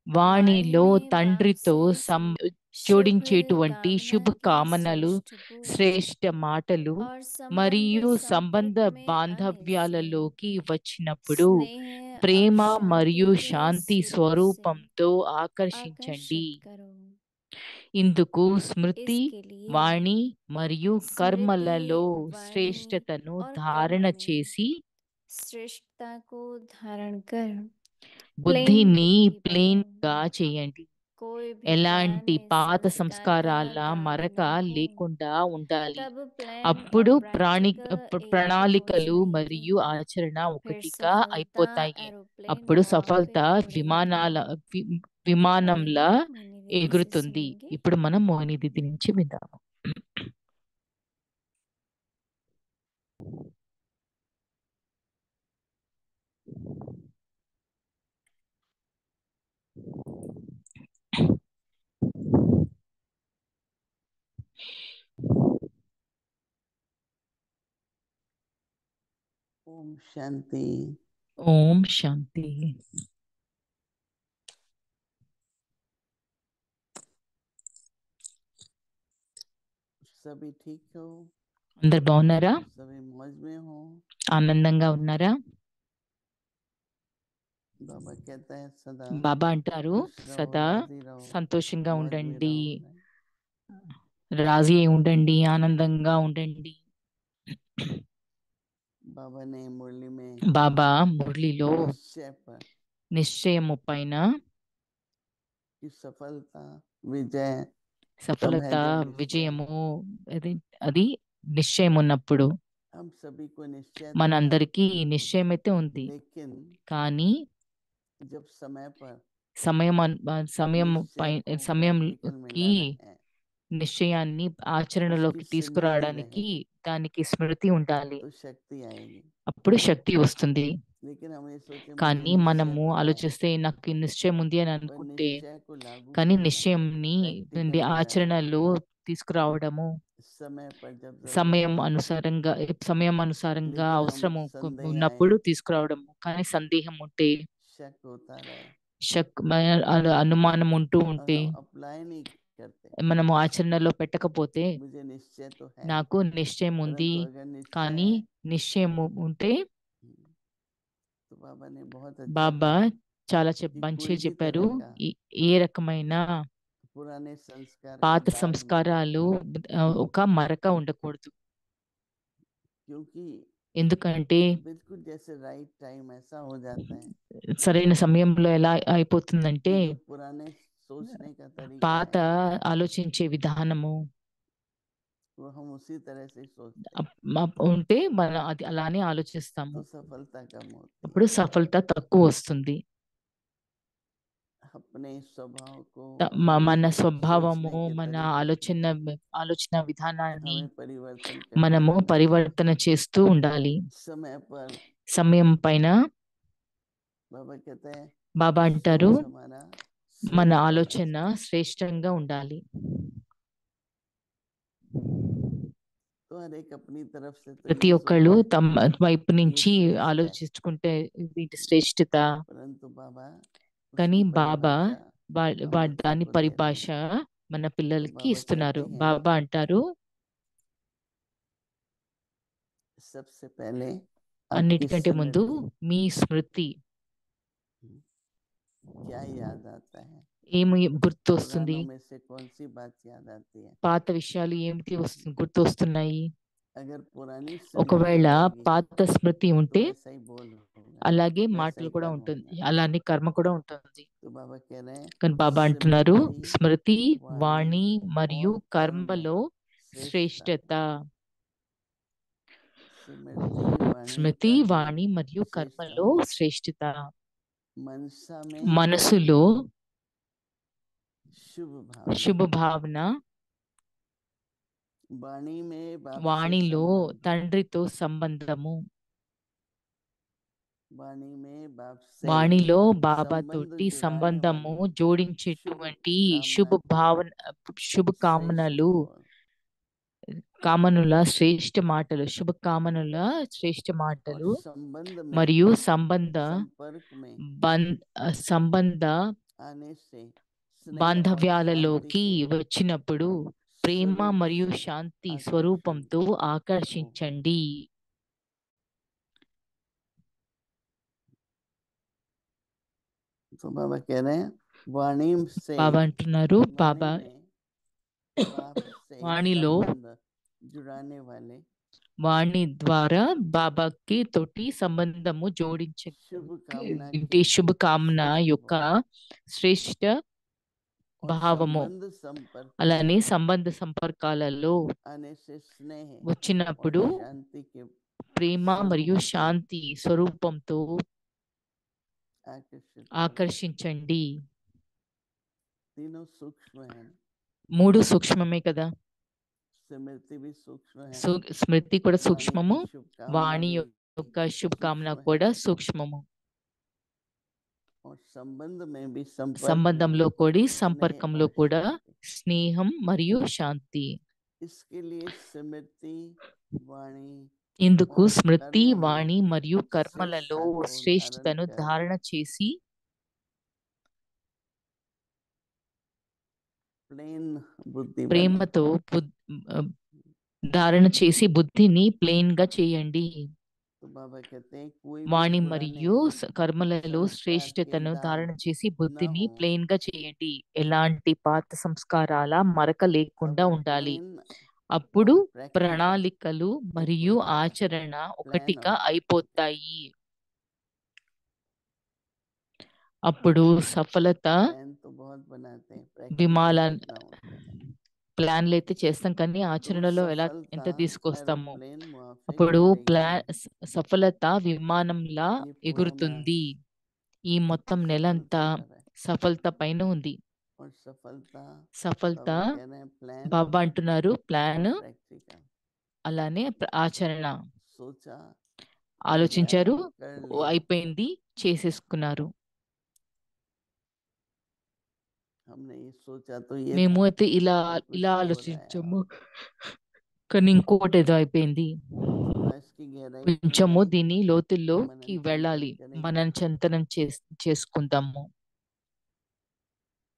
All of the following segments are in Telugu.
వాణిలో वाणी में बाप తండ్రితో से సం शुभ జోడించేటువంటి कामना की శుభకామనలు, श्रेष्ठ पूछ శ్రేష్ఠ మాటలు और संबंध మరియు సంబంధ संपर्क में आने से బాంధవ్యాలలోకి వచ్చినప్పుడు स्नेह और ప్రేమ शांति మరియు के శాంతి स्वरूप से స్వరూపంతో ఆకర్షించండి. आकर्षित करो। ఇందుకు స్మృతి, इसके लिए వాణి మరియు स्मृति, కర్మలలో वाणी శ్రేష్ఠతను और कर्म ధారణ में చేసి श्रेष्ठता को धारण कर प्लेन బుద్ధిని बुद्धि ప్లేన్ बनाओ। గా చేయండి. कोई भी प्राण ఎలాంటి में పాత संस्कार का సంస్కారాల दाग మరక न हो, లేకుండా ఉండాలి. तब प्लान और అప్పుడు प्रैक्टिकल एक हो ప్రణాళికలు जाएंगे। మరియు ఆచరణ फिर ఒకటిగా सफलता అయిపోతాయి. एरोप्लेन అప్పుడు हवा సఫలత पे उड़ेगी। విమానాల వి- अभी విమానంలా हम मोहिनी दीदी से ఎగురుతుంది. सुनेंगे। ఇప్పుడు మనం మోహిని దీది నుంచి విందాము. ओम शांति। ఓం శాంతి. सभी ठीक हो? అందరు బాగున్నారా? सभी मौज में हो? ఆనందంగా ఉన్నారా? बाबा कहता है सदा బాబా అంటారు, खुश रहो, సదా राजी रहो, సంతోషంగా मौज में ఉండండి, रहो। రాజీ అయి ఉండండి, ఆనందంగా ఉండండి. बाबा ने मुरली में బాబా మురళిలో निश्चय पर నిశ్చయము పైన कि सफलता विजय तब సఫలత, है जब निश्चय। విజయము అది అది నిశ్చయం ఉన్నప్పుడు. हम सभी को निश्चय तो है, మనందరికీ నిశ్చయం అయితే ఉంది, लेकिन కానీ जब समय पर సమయం సమయం निश्चय को प्रैक्टिकल में సమయంకి लाना है, నిశ్చయాన్ని उसकी ఆచరణలోకి स्मृति తీసుకురావడానికి रहेगी దానికి స్మృతి ఉండాలి. तो शक्ति आएगी। అప్పుడు శక్తి వస్తుంది. लेकिन हम ये सोचे मुझे కానీ निश्चय మనము तो है, ఆలోచిస్తే నాకు ఈ నిశ్చయం ఉంది అని पर అనుకుంటే, निश्चय को लागू కానీ करना నిశ్చయంని प्रैक्टिकल में लाना ఆచరణలో తీసుకురావడము समय पर जब जरूरत సమయం पड़े, అనుసారంగా సమయానుసారంగా लेकिन हम అవసరం संदेह आए, ఉన్నప్పుడు తీసుకురావడము. కానీ సందేహం ఉంటే, शक होता रहे అనుమానం ఉంటూ और ఉంటే, हम अप्लाई नहीं करते, మనము ఆచరణలో పెట్టకపోతే, मुझे निश्चय तो है, నాకు నిశ్చయం ఉంది, परंतु अगर निश्चय కానీ है నిశ్చయం ఉంటే, तो बाबा ने बहुत अच्छा బాబా कहा చాలా कि మంచిగా कोई भी చెప్పారు. तरह का ఏ రకమైన पुराने संस्कार का పాత दाग न हो, సంస్కారాలు ఒక మరక ఉండకూడదు. क्योंकि ఎందుకంటే बिल्कुल जैसे राइट टाइम ऐसा हो जाता है సరైన సమయంలో ఎలా అయిపోతుందంటే, कि जो पुराने सोचने का तरीका పాత है ఆలోచించే విధానము वो हम उसी तरह से सोचते हैं, ఉంటే మనం అది అలానే ఆలోచిస్తాము. तो सफलता कम होती है। అప్పుడు సఫలత తక్కువ వస్తుంది. अपने स्वभाव को మన अपने స్వభావము, सोचने के మన तरीके को ఆలోచన విధానాన్ని हमें परिवर्तन करते మనము रहना चाहिए। పరివర్తన చేస్తూ ఉండాలి. समय पर సమయం పైన बाबा कहते हैं బాబా అంటారు, सोच हमारा మన श्रेष्ठ होना ఆలోచన चाहिए। శ్రేష్టంగా ఉండాలి. तो हर एक अपनी तरफ से तो ప్రతి ये ఒక్కళ్ళు सोचता है తమ వైపు ये నుంచి श्रेष्ठ है, ఆలోచించుకుంటే వీటి శ్రేష్ఠత, परंतु बाबा కానీ उसकी बाबा परिभाषा हम बच्चों దాని को दे रहे పరిభాష हैं। మన तो పిల్లలకి बाबा ఇస్తున్నారు. कहते हैं బాబా అంటారు, सबसे पहले आपकी అన్నిటికంటే ముందు स्मृति మీ స్మృతి क्या याद आता है, ఏమి గుర్తొస్తుంది, पुरानों में से कौन सी बात याद आती है। పాత విషయాలు ఏమిటి గుర్తొస్తున్నాయి. अगर पुरानी स्मृति ఒకవేళ रहेगी పాత స్మృతి तो ఉంటే वैसा ही बोल होगा, అలాగే वैसा మాటలు ही కూడా कर्म ఉంటుంది, होगा। అలానే కర్మ కూడా ఉంటుంది. तो बाबा कह रहे हैं కానీ బాబా అంటున్నారు, स्मृति స్మృతి, वाणी వాణి మరియు और कर्म में కర్మలో श्रेष्ठता। శ్రేష్టత. स्मृति वाणी స్మృతి, कर्म में వాణి మరియు श्रेष्ठता। కర్మలో శ్రేష్టత. मनसा में మనసులో शुभ भावना, శుభ భావన, वाणी में बाप से వాణిలో संबंध, తండ్రితో సంబంధము, वाणी में बाप से వాణిలో संबंध బాబాతోటి जुड़ाने సంబంధము वाली शुभ జోడించేటువంటి శుభ कामना की భావన, శుభ श्रेष्ठ కామనలు, बोल। కామనుల శ్రేష్ఠ మాటలు, శుభ కామనుల శ్రేష్ఠ और మాటలు संबंध में మరియు సంబంధ संपर्क में సంబంధ आने से स्नेह और शांति బాంధవ్యాలలోకి के వచ్చినప్పుడు ప్రేమ स्वरूप మరియు से శాంతి आकर्षण స్వరూపంతో हो। ఆకర్షించండి. तो बाबा कह रहे हैं वाणी से బాబా అంటున్నారు, वाणी బాబా में बाप से వాణిలో संबंध जुड़ाने वाले వాణి ద్వారా బాబాకి తోటి సంబంధము జోడించ शुभ कामना ఇంటి के శుభకామన श्रेष्ठ యొక్క भाव శ్రేష్ట और భావము, संबंध संपर्क అలానే में సంబంధ సంపర్కాలలో आने से स्नेह और వచ్చినప్పుడు शांति के ప్రేమ మరియు स्वरूप से శాంతి స్వరూపంతో आकर्षित करें। ఆకర్షించండి. तीनों सूक्ष्म है ना, మూడు సూక్ష్మమే కదా, स्मृति भी सूक्ष्म है, స్మృతి కూడా वाणी సూక్ష్మము, की शुभकामना వాణి भी యొక్క శుభకామన सूक्ष्म కూడా है సూక్ష్మము. और संबंध में भी संपर्क में సంబంధంలో भी కూడా स्नेह సంపర్కంలో और కూడా शांति। స్నేహం మరియు శాంతి. इसके लिए स्मृति वाणी ఇందుకు और స్మృతి कर्म में వాణి మరియు కర్మలలో श्रेष्ठता को శ్రేష్ఠతను धारण कर ధారణ చేసి प्लेन बुद्धि बने। ప్రేమతో ధారణ చేసి బుద్ధిని ప్లెయిన్ గా చేయండి. तो बाबा कहते हैं कोई भी వాణి पुराने మరియు కర్మలలో संस्कार के శ్రేష్ఠతను दाग ధారణ చేసి न బుద్ధిని हो। ప్లెయిన్ గా చేయండి. ఎలాంటి పాత సంస్కారాల మరక अब లేకుండా ఉండాలి. प्लेन అప్పుడు और practical ప్రణాళికలు మరియు हो जाता है। ఆచరణ प्लान ఒకటిగా और అయిపోతాయి. అప్పుడు సఫలత प्लान तो बहुत बनाते हैं, practical విమాల कितना होता है। ప్లాన్లు అయితే చేస్తాం, కానీ तो ఆచరణలో ఎంత सफलता తీసుకొస్తాము. एरोप्लेन वहां से అప్పుడు गुजरेगी। సఫలత విమానంలా ये पूरा ఎగురుతుంది. मास ఈ మొత్తం నెలంతా सफलता पर है సఫలత పైన ఉంది. और सफलता సఫలత बाबा कह रहे हैं प्लान బాబా అంటున్నారు और ప్లాన్, प्रैक्टिकल। అలానే ఆచరణ. सोचा हो ఆలోచించారు, गया, कर लिया। అయిపోయింది, చేసేసుకున్నారు. हमने ये सोचा तो ये మేము था, అయితే ఇలా कुछ ఇలా और ఆలోచించాము, आया। కానీ ఇంకోటి ఏదో అయిపోయింది. थोड़ा इसकी गहराई में కొంచెము जाएंगे, దీని లోతుల్లోకి मनन వెళ్ళాలి, चिंतन करेंगे। మనం చింతనం చేసుకుందాము.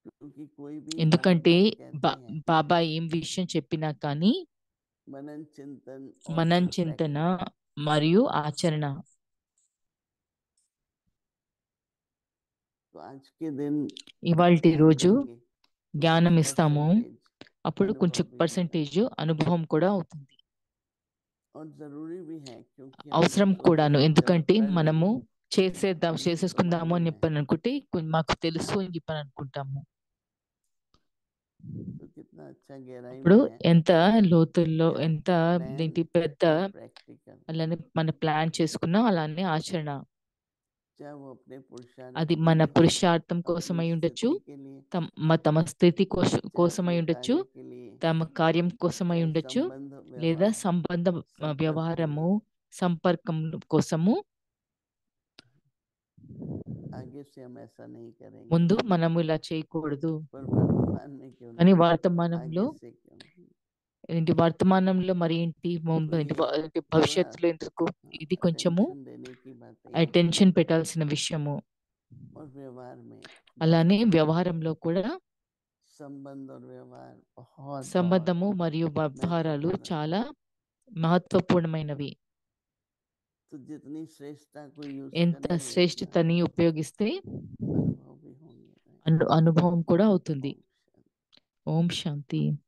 क्योंकि कोई भी ఎందుకంటే बाबा बात कहते हैं, బాబా ఏం విషయం చెప్పినా కానీ मनन चिंतन और మనం फिर చింతన प्रैक्टिकल। మరియు ఆచరణ. तो आज के दिन ఇవాల్టి ज्ञान రోజు देंगे तो జ్ఞానం कुछ ఇస్తాము, परसेंटेज అప్పుడు अनुभव కొంచెం भी होगा పర్సెంటేజ్ అనుభవం కూడా అవుతుంది. और जरूरी भी है, क्योंकि हम అవసరం जब కూడాను, सोचेंगे, जब ఎందుకంటే कर మనము लेंगे हमको చేసేసుకుందాము मालूम అని है, చెప్పని అనుకుంటే మాకు తెలుసు అని చెప్పని అనుకుంటాము. तो कितना अच्छा गहराई ఇప్పుడు में है ఎంత లోతుల్లో, क्या ఎంత प्लान పెద్ద, और प्रैक्टिकल। అలానే మన ప్లాన్ చేసుకున్నాం, అలానే ఆచరణ. चाहे वो अपने पुरुषार्थ అది के మన लिए, పురుషార్థం अपनी కోసమై ఉండొచ్చు, स्थिति के लिए, తమ స్థితి चाहे కోసమై अपने ఉండొచ్చు, कार्य के लिए, తమ కార్యం కోసమై चाहे ఉండొచ్చు, संबंध లేదా व्यवहार సంబంధ संपर्क के వ్యవహారము लिए। సంపర్కం కోసము. आगे से हम ऐसा नहीं करेंगे, ముందు మనము ఇలా చేయకూడదు, पर वर्तमान में क्यों కానీ नहीं, వర్తమానంలో आगे से क्यों नहीं। వర్తమానంలో మరి ఏంటి, तो ये थोड़ा భవిష్యత్తులో ఎందుకు, ఇది కొంచెము अटेंशन देने की बातें हैं। అటెన్షన్ పెట్టాల్సిన విషయము. और व्यवहार में అలానే వ్యవహారంలో కూడా संबंध और व्यवहार बहुत సంబంధము మరియు వ్యవహారాలు महत्वपूर्ण है। చాలా మహత్వపూర్ణమైనవి. तो जितनी श्रेष्ठता को यूज ఎంత करेंगे उतना శ్రేష్ఠతని ఉపయోగిస్తే अनुभव भी होंगे। అనుభవం కూడా అవుతుంది. ओम ఓం शांति। శాంతి.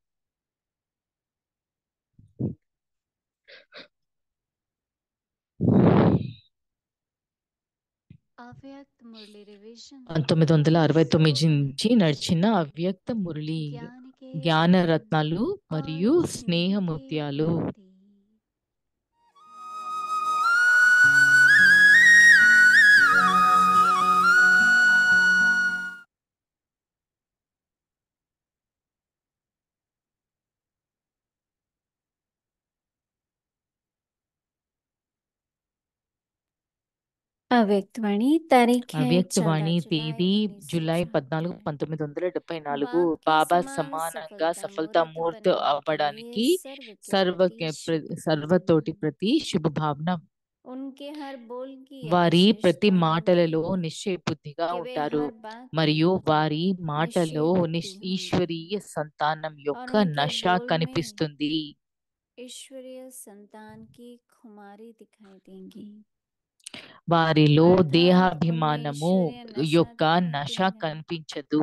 అవ్యక్త మురళి రివిజన్ 1969 నుంచి నడిచిన అవ్యక్త మురళి, జ్ఞానరత్నాలు మరియు స్నేహముత్యాలు. అవ్యక్తవాణి తారీఖు అవ్యక్తవాణి తేదీ జూలై 14, 1974. బాబా సమానంగా సఫలతామూర్తి అవ్వడానికి సర్వతోటి ప్రతి శుభభావన उनके हर बोल की यह వారి ప్రతి विशेषता మాటలలో నిశ్చయబుద్ధిగా कि वे ఉంటారు हर बात మరియు में వారి మాటలో निश्चय बुद्धि होंगे ఈశ్వరీయ సంతానం और యొక్క उनके నశ बोल में కనిపిస్తుంది. ईश्वरीय संतान की खुमारी दिखाई देंगी వారిలో अर्थात उनमें దేహాభిమానము ईश्वरीय नशा యొక్క दिखाई నశ देगा। కనిపించదు.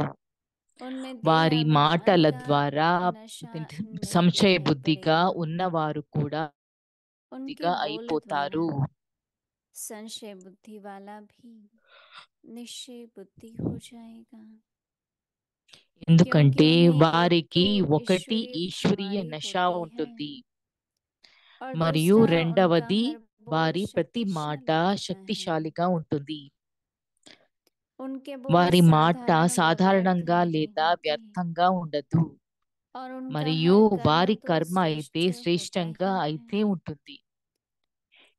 उनमें వారి మాటల देहाभिमान का ద్వారా नशा नहीं సంశయ दिखाई బుద్ధిగా पड़ेगा। ఉన్నవారు కూడా उनके బుద్ధిగా बोल అయిపోతారు. द्वारा संशय बुद्धि वाला भी निश्चय बुद्धि हो जाएगा, ఎందుకంటే क्योंकि उन्हें एक వారికి तो ఒకటి ईश्वरीय ఈశ్వరీయ खुमारी నశ होती है ఉంటుంది और మరియు दूसरा उनका రెండవది हर बोल వారి ప్రతి మాట शक्तिशाली होता है। శక్తిశాలిగా ఉంటుంది. उनके बोल వారి మాట साधारण व व्यर्थ సాధారణంగా नहीं లేదా होते వ్యర్థంగా ఉండదు और उनका మరియు हर कर्म వారి तो కర్మ అయితే श्रेष्ठ होता శ్రేష్టంగా ही అయితే है, ఉంటుంది.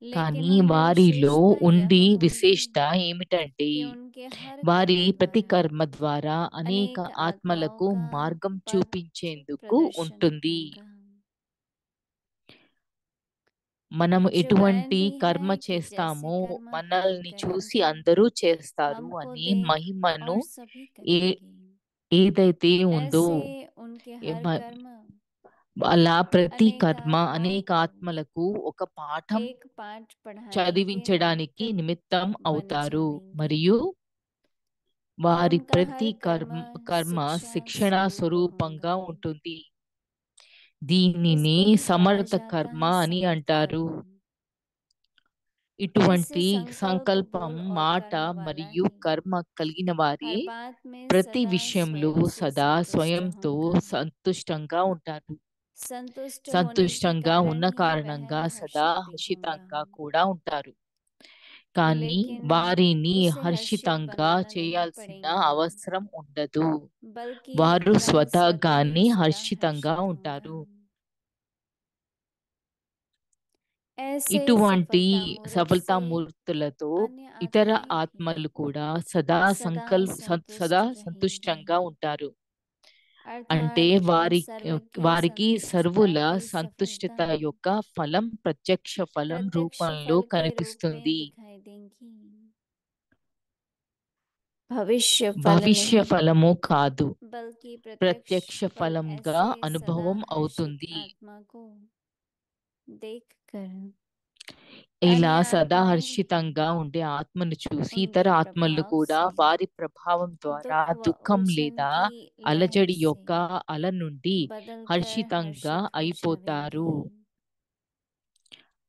लेकिन కానీ उनमें వారిలో विशेषता ఉండి यह होगी విశేషత ఏమిటంటే कि उनके हर వారి कर्म ప్రతి द्वारा కర్మ ద్వారా అనేక अनेक आत्माओं ఆత్మలకు का మార్గం पथ చూపించేందుకు प्रदर्शन ఉంటుంది. होगा। మనము जो ఎటువంటి गायंती కర్మ है कि जैसे చేస్తామో कर्म हम మనల్ని చూసి करेंगे అందరూ చేస్తారు हमको అని देख మహిమను और सभी ఏ करेंगे, ఏదైతే ఉందో ऐसे उनके हर మ- कर्म అలా ప్రతి अनेक కర్మ आत्माओं అనేక को ఆత్మలకు ఒక పాఠం एक पाठ पढ़ाने के చదివించడానికి निमित्त నిమిత్తం बन అవుతారు जाएंगे మరియు और వారి उनका ప్రతి हर कर्म కర్మ शिक्षा శిక్షణ स्वरूप స్వరూపంగా होगा। ఉంటుంది. దీనిని इसको ही कहा సమర్థ जाता కర్మ है అని समर्थ అంటారు. कर्म। ఇటువంటి ऐसे संकल्प సంకల్పం बोल और మాట कर्म वाला మరియు ही కర్మ కలిగిన వారి हर बात में ప్రతి सदा విషయంలో स्वयं से సదా संतुष्ट స్వయంతో होगा। సంతుష్టంగా ఉంటారు. संतुष्ट होने के సంతుష్టంగా ఉన్న कारण ही కారణంగా वह సదా हर्षित भी హర్షితంగా होगा, కూడా ఉంటారు. కానీ लेकिन వారిని उसे हर्षित హర్షితంగా बनाना नहीं చేయాల్సిన पड़ेगा, అవసరం ఉండదు. बल्कि వారు वह स्वतः ही స్వతహాగానే सदा హర్షితంగా हर्षित ఉంటారు. होगा। ऐसे ఇటువంటి सफलता मूर्त से సఫలతామూర్తులతో अन्य ఇతర आत्माएं भी ఆత్మలు కూడా సదా सदा సదా संतुष्ट रहेंगी, సంతుష్టంగా ఉంటారు. అంటే अर्थात उन सर्वज्ञ వారికి संतुष्टता సర్వుల की సంతుష్టత सफलता యొక్క ఫలం ప్రత్యక్ష ఫలం प्रत्यक्ष రూపంలో फल के रूप में కనిపిస్తుంది. दिखाई देंगी, भविष्य फल భవిష్య नहीं ఫలము కాదు, बल्कि प्रत्यक्ष ప్రత్యక్ష फल ఫలంగా ऐसे सदा అనుభవం हर्षित అవుతుంది. आत्मा को देखकर ఇలా अन्य సదా आत्माएं హర్షితంగా भी ఉండే ఆత్మను చూసి ఇతర उनके ఆత్మలు प्रभाव కూడా से వారి ప్రభావం ద్వారా दुख व దుఃఖం उलझन లేదా की लहर అలజడి से యొక్క అల నుండి बदलकर హర్షితంగా हर्षित हो అయిపోతారు. जावेंगी।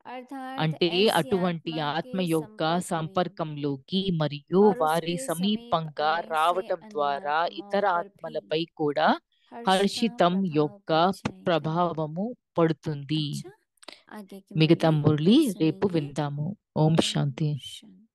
अर्थात అంటే ऐसी అటువంటి आत्मा ఆత్మ के యొక్క संपर्क में సంపర్కంలోకి మరియు और వారి उसके समीप సమీపంగా आने से రావటం अन्य ద్వారా ఇతర आत्माओं पर भी ఆత్మలపై కూడా हर्ष का హర్షితం प्रभाव యొక్క पड़ जाएगा। ప్రభావము పడుతుంది. अच्छा, आगे की మిగతా मुरली మురళి कल రేపు सुनेंगे। విందాము. ఓం ओम శాంతి. शांति।